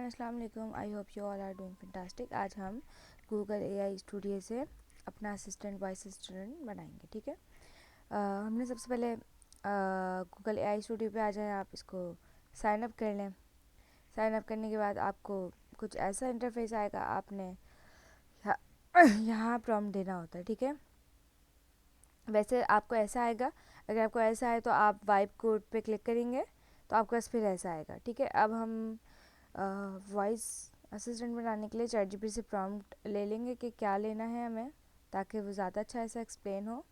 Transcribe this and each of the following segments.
Everyone, अस्सलाम वालेकुम। I hope you all are doing fantastic. आज हम गूगल एआई स्टूडियो से अपना असिस्टेंट वॉइस असिस्टेंट बनाएंगे। ठीक है, हमने सबसे पहले गूगल एआई स्टूडियो पे आ जाए। आप इसको साइन अप कर लें। साइन अप करने के बाद आपको कुछ ऐसा इंटरफेस आएगा। आपने यहाँ प्रॉम्प्ट देना होता है। ठीक है, वैसे आपको ऐसा आएगा। अगर आपको ऐसा आए तो आप वाइप कोड पे क्लिक करेंगे तो आपके पास फिर ऐसा आएगा। ठीक है, अब हम वॉइस असिस्टेंट बनाने के लिए चैटजीपीटी से प्रॉम्प्ट ले लेंगे कि क्या लेना है हमें, ताकि वो ज़्यादा अच्छा ऐसा एक्सप्लेन हो।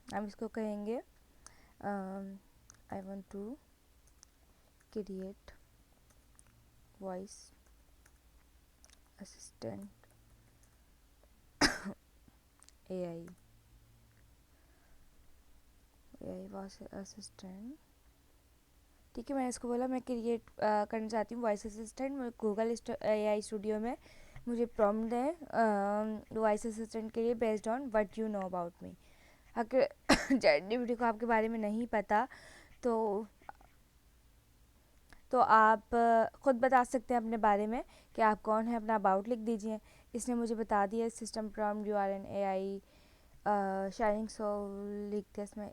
हम इसको कहेंगे I want to create voice assistant AI voice assistant. ठीक है, मैंने इसको बोला मैं क्रिएट करना चाहती हूँ voice assistant. Google AI studio में मुझे प्रॉम्प्ट दें वॉइस असिस्टेंट के लिए based on what you know about me. अगर चैटजीपीटी को आपके बारे में नहीं पता तो आप ख़ुद बता सकते हैं अपने बारे में कि आप कौन हैं। अपना अबाउट लिख दीजिए। इसने मुझे बता दिया system prompt you are an AI shining soul. लिख दिया इसमें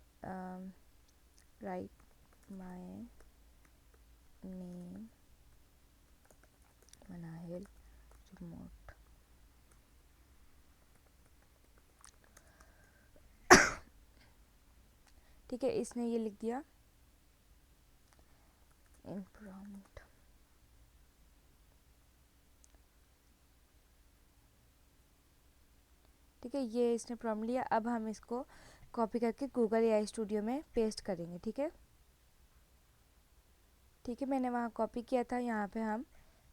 right my name Manahil remote. ठीक है, इसने ये लिख दिया इन प्रॉम्प्ट। ठीक है, ये इसने प्रॉम्प्ट लिया। अब हम इसको कॉपी करके गूगल एआई स्टूडियो में पेस्ट करेंगे। ठीक है, ठीक है, मैंने वहाँ कॉपी किया था, यहाँ पे हम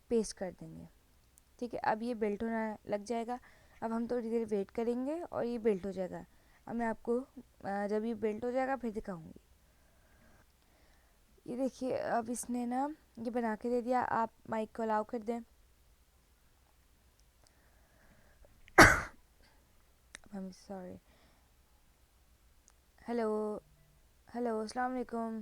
पेस्ट कर देंगे। ठीक है, अब ये बिल्ट होना लग जाएगा। अब हम थोड़ी देर वेट करेंगे और ये बिल्ट हो जाएगा। अब मैं आपको जब ये बिल्ट हो जाएगा फिर दिखाऊंगी। ये देखिए, अब इसने ना ये बना के दे दिया। आप माइक को अलाउ कर दें। हम सॉरी। हेलो हेलो, अस्सलाम वालेकुम।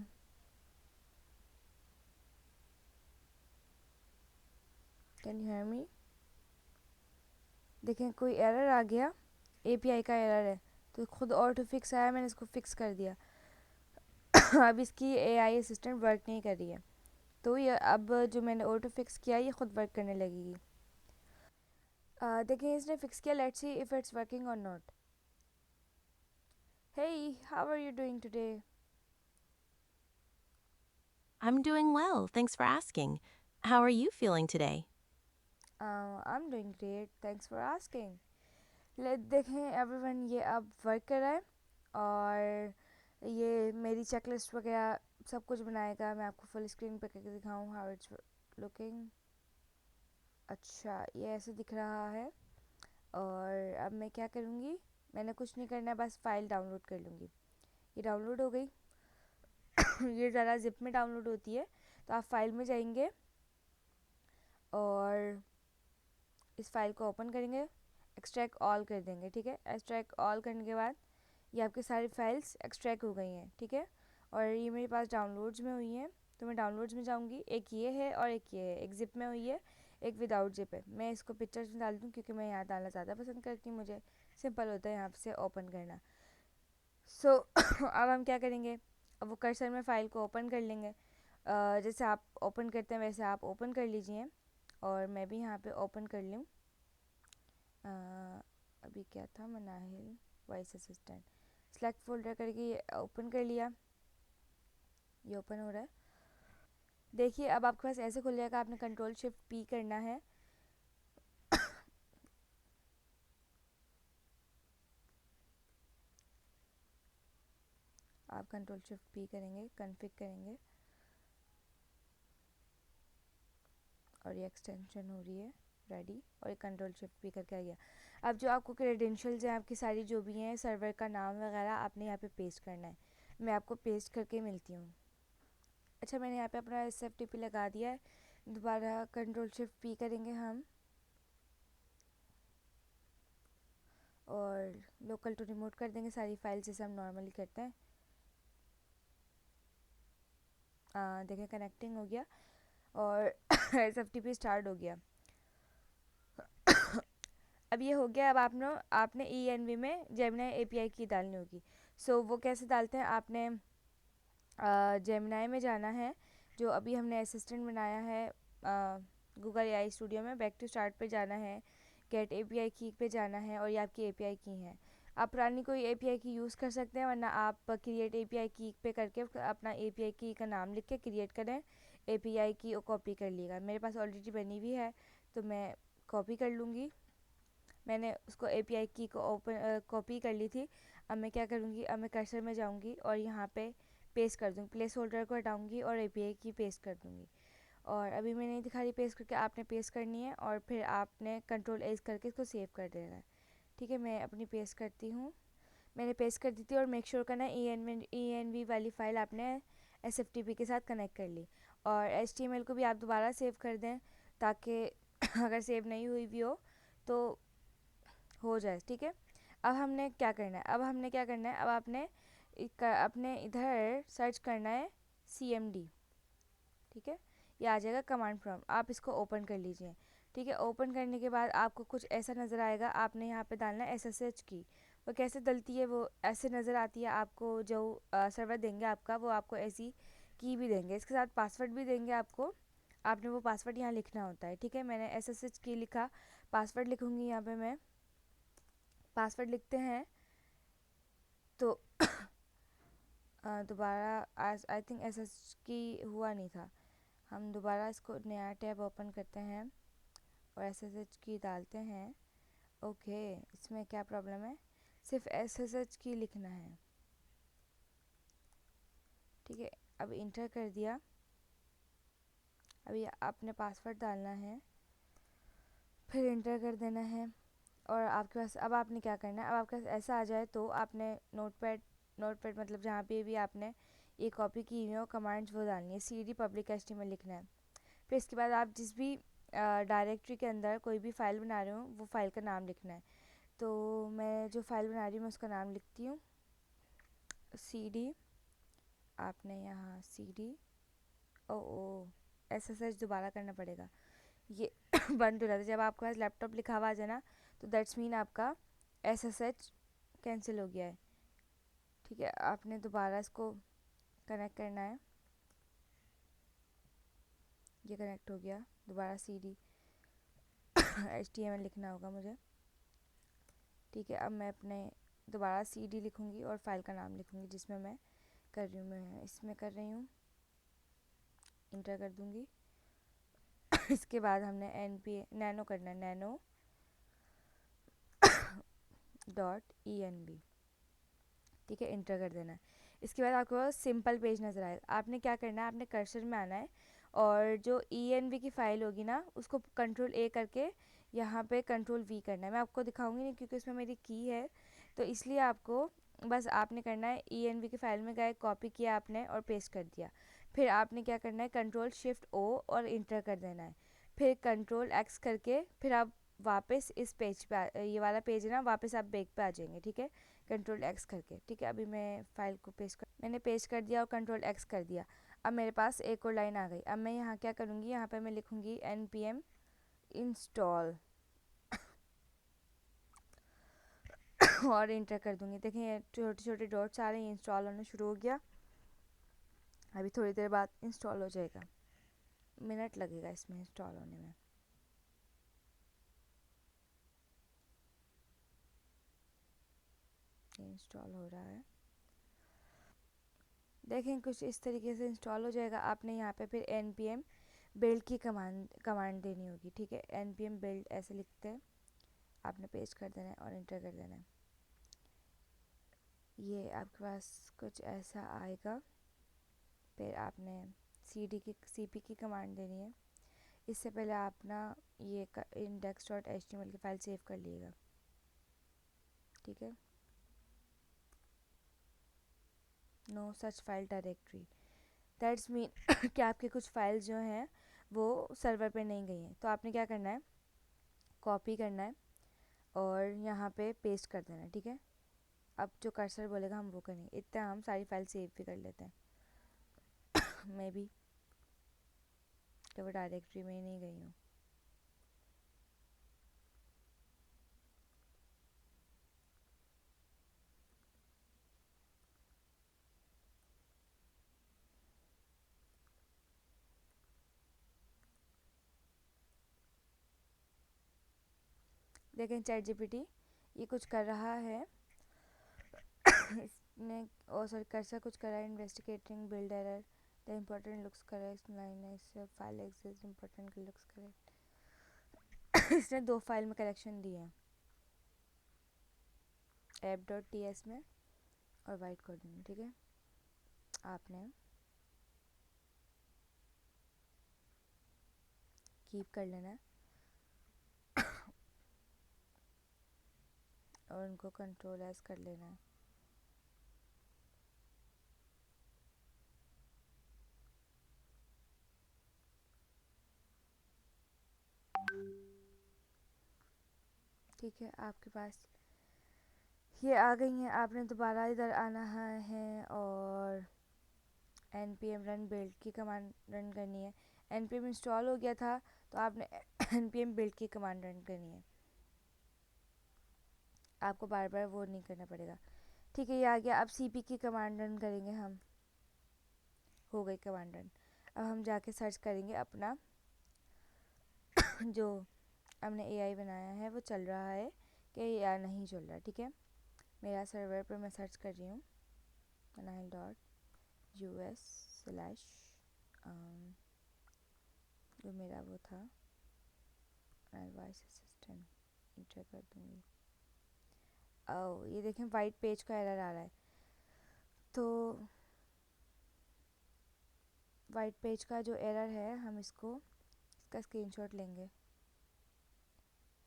Can you hear me? देखें, कोई एरर आ गया। एपीआई का एरर है, तो खुद ऑटो फिक्स आया, मैंने इसको फिक्स कर दिया। अब इसकी एआई असिस्टेंट वर्क नहीं कर रही है, तो ये अब जो मैंने ऑटो फिक्स किया ये खुद वर्क करने लगेगी। देखिए, इसने फिक्स किया। Let's see if it's working और not. Hey, how are you doing today? I'm doing well, thanks for asking. How are you feeling today? I am doing great, thanks for asking. Let देखें everyone, ये अब work कर रहा है और ये मेरी चेकलिस्ट वगैरह सब कुछ बनाएगा। मैं आपको फुल स्क्रीन पे करके दिखाऊँ हाउ इट्स लुकिंग। अच्छा, ये ऐसे दिख रहा है। और अब मैं क्या करूँगी, मैंने कुछ नहीं करना है, बस फाइल डाउनलोड कर लूँगी। ये डाउनलोड हो गई। ये ज़रा जिप में डाउनलोड होती है, तो आप फाइल में जाएंगे और इस फाइल को ओपन करेंगे, एक्सट्रैक्ट ऑल कर देंगे। ठीक है, एक्सट्रैक्ट ऑल करने के बाद ये आपकी सारी फाइल्स एक्सट्रैक्ट हो गई हैं। ठीक है, और ये मेरे पास डाउनलोड्स में हुई हैं, तो मैं डाउनलोड्स में जाऊँगी। एक ये है और एक ये है। एक जिप में हुई है, एक विदाउट जिप है। मैं इसको पिक्चर्स में डाल दूँ क्योंकि मैं यहाँ डालना ज़्यादा पसंद करती हूँ। मुझे सिंपल होता है यहाँ से ओपन करना। सो अब हम क्या करेंगे, अब वो कर्सर में फ़ाइल को ओपन कर लेंगे। जैसे आप ओपन करते हैं वैसे आप ओपन कर लीजिए, और मैं भी यहाँ पे ओपन कर लूँ। अभी क्या था, Manahil voice assistant. Select folder करके ये ओपन कर लिया। ये ओपन हो रहा है। देखिए, अब आपके पास ऐसे खुल जाएगा। आपने कंट्रोल शिफ्ट पी करना है। आप कंट्रोल शिफ्ट पी करेंगे, कन्फिग करेंगे, और ये एक्सटेंशन हो रही है रेडी, और ये कंट्रोल शिफ्ट भी करके आ गया। अब जो आपको क्रेडेंशियल्स हैं आपकी सारी जो भी हैं, सर्वर का नाम वगैरह आपने यहाँ पे पेस्ट करना है। मैं आपको पेस्ट करके मिलती हूँ। अच्छा, मैंने यहाँ पे अपना SFTP लगा दिया है। दोबारा कंट्रोल शिफ्ट पी करेंगे हम, और लोकल टू रिमोट कर देंगे सारी फाइल जैसे हम नॉर्मली करते हैं। देखें, कनेक्टिंग हो गया। और SFTP स्टार्ट हो गया। अब ये हो गया। अब आपने ENV में जेमिनाई API की डालनी होगी। सो वो कैसे डालते हैं, आपने जेमिनाई में जाना है, जो अभी हमने असिस्टेंट बनाया है गूगल AI स्टूडियो में, बैक टू स्टार्ट पे जाना है, गेट API की पे जाना है, और ये आपकी API की है। आप पुरानी कोई API की यूज़ कर सकते हैं, वरना आप क्रिएट API की पे करके अपना API की का नाम लिख के क्रिएट करें, API की और कॉपी कर लीजिएगा। मेरे पास ऑलरेडी बनी हुई है तो मैं कॉपी कर लूँगी। मैंने उसको API की को ओपन कॉपी कर ली थी। अब मैं क्या करूँगी, अब मैं कर्सर में जाऊँगी और यहाँ पे पेस्ट कर दूँगी, प्लेस होल्डर को हटाऊँगी और API की पेस्ट कर दूँगी। और अभी मैं नहीं दिखा रही पेस्ट करके, आपने पेस्ट करनी है और फिर आपने कंट्रोल एज करके इसको सेव कर देना है। ठीक है, मैं अपनी पेस्ट करती हूँ। मैंने पेस्ट कर दी थी, और मेक श्योर करना ENV वाली फ़ाइल आपने SFTP के साथ कनेक्ट कर ली। और HTML को भी आप दोबारा सेव कर दें, ताकि अगर सेव नहीं हुई भी हो तो हो जाए। ठीक है, अब हमने क्या करना है, अब आपने अपने इधर सर्च करना है CMD। ठीक है, ये आ जाएगा कमांड प्रॉम्प्ट, आप इसको ओपन कर लीजिए। ठीक है, ओपन करने के बाद आपको कुछ ऐसा नज़र आएगा, आपने यहाँ पे डालना है SSH की। वो कैसे डलती है, वो ऐसे नज़र आती है आपको। जो सर्वर देंगे आपका, वो आपको ऐसी की भी देंगे, इसके साथ पासवर्ड भी देंगे आपको। आपने वो पासवर्ड यहाँ लिखना होता है। ठीक है, मैंने SSH की लिखा, पासवर्ड लिखूँगी यहाँ पे मैं। पासवर्ड लिखते हैं तो दोबारा आई थिंक SSH की हुआ नहीं था। हम दोबारा इसको नया टैब ओपन करते हैं और SSH की डालते हैं। ओके, इसमें क्या प्रॉब्लम है, सिर्फ SSH की लिखना है। ठीक है, अब इंटर कर दिया। अभी आपने पासवर्ड डालना है, फिर इंटर कर देना है। और आपके पास अब आपने क्या करना है, अब आपके पास ऐसा आ जाए तो आपने नोटपैड मतलब जहाँ पे भी आपने ये कॉपी की हुई हो कमांड्स, वो डालनी है। CD पब्लिक HTML लिखना है। फिर इसके बाद आप जिस भी डायरेक्टरी के अंदर कोई भी फाइल बना रहे हो, वो फाइल का नाम लिखना है। तो मैं जो फाइल बना रही हूँ मैं उसका नाम लिखती हूँ CD। आपने यहाँ CD ओ SSH दोबारा करना पड़ेगा, ये बंद हो जाता है जब आपके पास लैपटॉप लिखा हुआ आ जाए ना, तो दैट्स मीन आपका SSH कैंसिल हो गया है। ठीक है, आपने दोबारा इसको कनेक्ट करना है। ये कनेक्ट हो गया, दोबारा CD HTML लिखना होगा मुझे। ठीक है, अब मैं अपने दोबारा CD लिखूँगी और फाइल का नाम लिखूँगी जिसमें मैं कर रही हूँ। मैं इसमें कर रही हूँ, इंटर कर दूँगी। इसके बाद हमने नैनो करना है, nano.env। ठीक है, इंटर कर देना है। इसके बाद आपको सिंपल पेज नज़र आएगा। आपने क्या करना है, आपने कर्सर में आना है और जो ENV की फ़ाइल होगी ना, उसको कंट्रोल A करके यहाँ पे कंट्रोल V करना है। मैं आपको दिखाऊंगी नहीं क्योंकि उसमें मेरी की है, तो इसलिए आपको बस आपने करना है ENV की फ़ाइल में गए, कॉपी किया आपने और पेस्ट कर दिया। फिर आपने क्या करना है, कंट्रोल शिफ्ट O और इंटर कर देना है। फिर कंट्रोल X करके फिर आप वापस इस पेज पे ये वाला पेज है ना, वापस आप बैक पे आ जाएंगे। ठीक है, कंट्रोल X करके। ठीक है, अभी मैं फाइल को मैंने पेस्ट कर दिया और कंट्रोल X कर दिया। अब मेरे पास एक और लाइन आ गई। अब मैं यहाँ क्या करूँगी, यहाँ पे मैं लिखूँगी npm install और इंटर कर दूँगी। देखिए छोटे छोटे डॉट्स आ रहे हैं, इंस्टॉल होना शुरू हो गया। अभी थोड़ी देर बाद इंस्टॉल हो जाएगा, मिनट लगेगा इसमें इंस्टॉल होने में। इंस्टॉल हो रहा है, देखें कुछ इस तरीके से इंस्टॉल हो जाएगा। आपने यहाँ पे फिर npm बिल्ड की कमांड देनी होगी। ठीक है, npm बिल्ड ऐसे लिखते हैं, आपने पेस्ट कर देना है और इंटर कर देना है। ये आपके पास कुछ ऐसा आएगा। फिर आपने cp की कमांड देनी है। इससे पहले आप ना ये index.html की फ़ाइल सेव कर लीजिएगा। ठीक है, no such file directory, that's mean कि आपके कुछ फाइल्स जो हैं वो सर्वर पे नहीं गई हैं। तो आपने क्या करना है, कॉपी करना है और यहाँ पे पेस्ट कर देना है। ठीक है, अब जो कर्सर बोलेगा हम वो करेंगे, इतना हम सारी फाइल सेव भी कर लेते हैं। मे बी कि वो डायरेक्टरी में ही नहीं गई हूँ। देखें चैट जीपीटी ये कुछ कर रहा है। इसने ओ सॉरी कर्सर कुछ कर रहा है। Investigating build error the important looks correct line है file exist important looks correct. इसने 2 फाइल में करेक्शन दिए हैं, app.ts में और वाइट कोडिंग में। ठीक है, आपने कीप कर लेना है और उनको कंट्रोल एस कर लेना है। ठीक है, आपके पास ये आ गई हैं। आपने दोबारा इधर आना है और npm रन बिल्ड की कमांड रन करनी है। npm इंस्टॉल हो गया था तो आपने npm बिल्ड की कमांड रन करनी है, आपको बार बार वो नहीं करना पड़ेगा। ठीक है, ये आ गया। अब cp की कमांड रन करेंगे हम। हो गई कमांड रन। अब हम जाके सर्च करेंगे अपना जो हमने AI बनाया है वो चल रहा है कि या नहीं चल रहा। ठीक है, मेरा सर्वर पर मैं सर्च कर रही हूँ manahil.us/ जो मेरा वो था वॉइस असिस्टेंट इंटर कर दूँगी। ओ ये देखें वाइट पेज का एरर आ रहा है। तो वाइट पेज का जो एरर है हम इसका स्क्रीनशॉट लेंगे।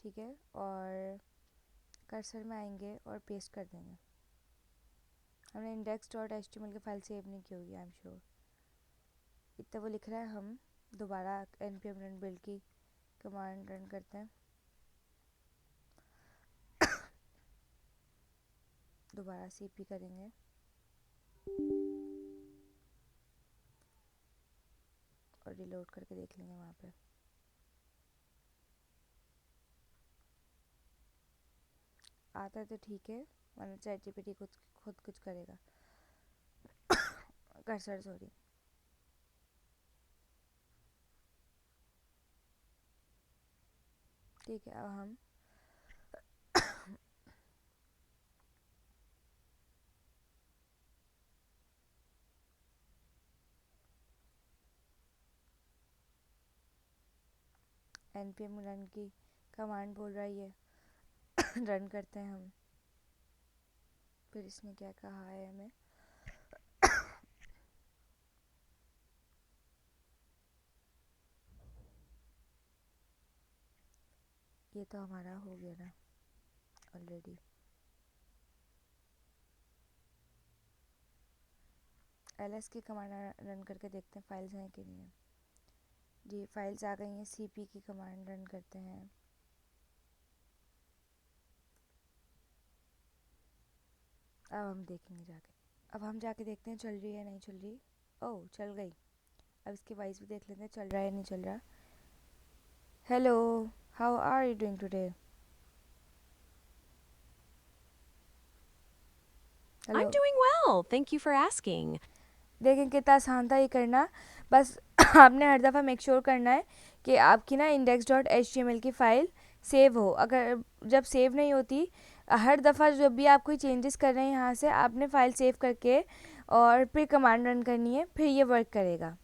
ठीक है, और कर्सर में आएंगे और पेस्ट कर देंगे। हमने index.html की फाइल सेव नहीं की होगी आई एम श्योर। इतना वो लिख रहा है। हम दोबारा npm run build की कमांड रन करते हैं। दोबारा cp करेंगे और रिलोड करके देख लेंगे वहाँ पे। आता है तो ठीक है, वरना चैट जीपीटी खुद कुछ करेगा। Cursor sorry. ठीक है, अब हम npm रन की कमांड बोल रहा है ये रन करते हैं हम। फिर इसने क्या कहा है हमें। ये तो हमारा हो गया ना ऑलरेडी। ls की कमांड रन करके देखते हैं फाइल्स हैं कि नहीं है। जी फाइल्स आ गई हैं। cp की कमांड रन करते हैं। अब हम देखेंगे जाके। अब हम जाके देखते हैं चल रही है नहीं चल रही। ओह चल गई। अब इसके वाइज भी देख लेते हैं चल रहा है नहीं चल रहा। Hello, how are you doing today. I'm hello. doing well. Thank you for asking. देखें कितना आसान था ये करना। बस आपने हर दफ़ा मेक श्योर करना है कि आपकी ना index.html की फ़ाइल सेव हो। अगर जब सेव नहीं होती, हर दफ़ा जब भी आप कोई चेंजेस कर रहे हैं यहाँ से आपने फ़ाइल सेव करके और फिर कमांड रन करनी है, फिर ये वर्क करेगा।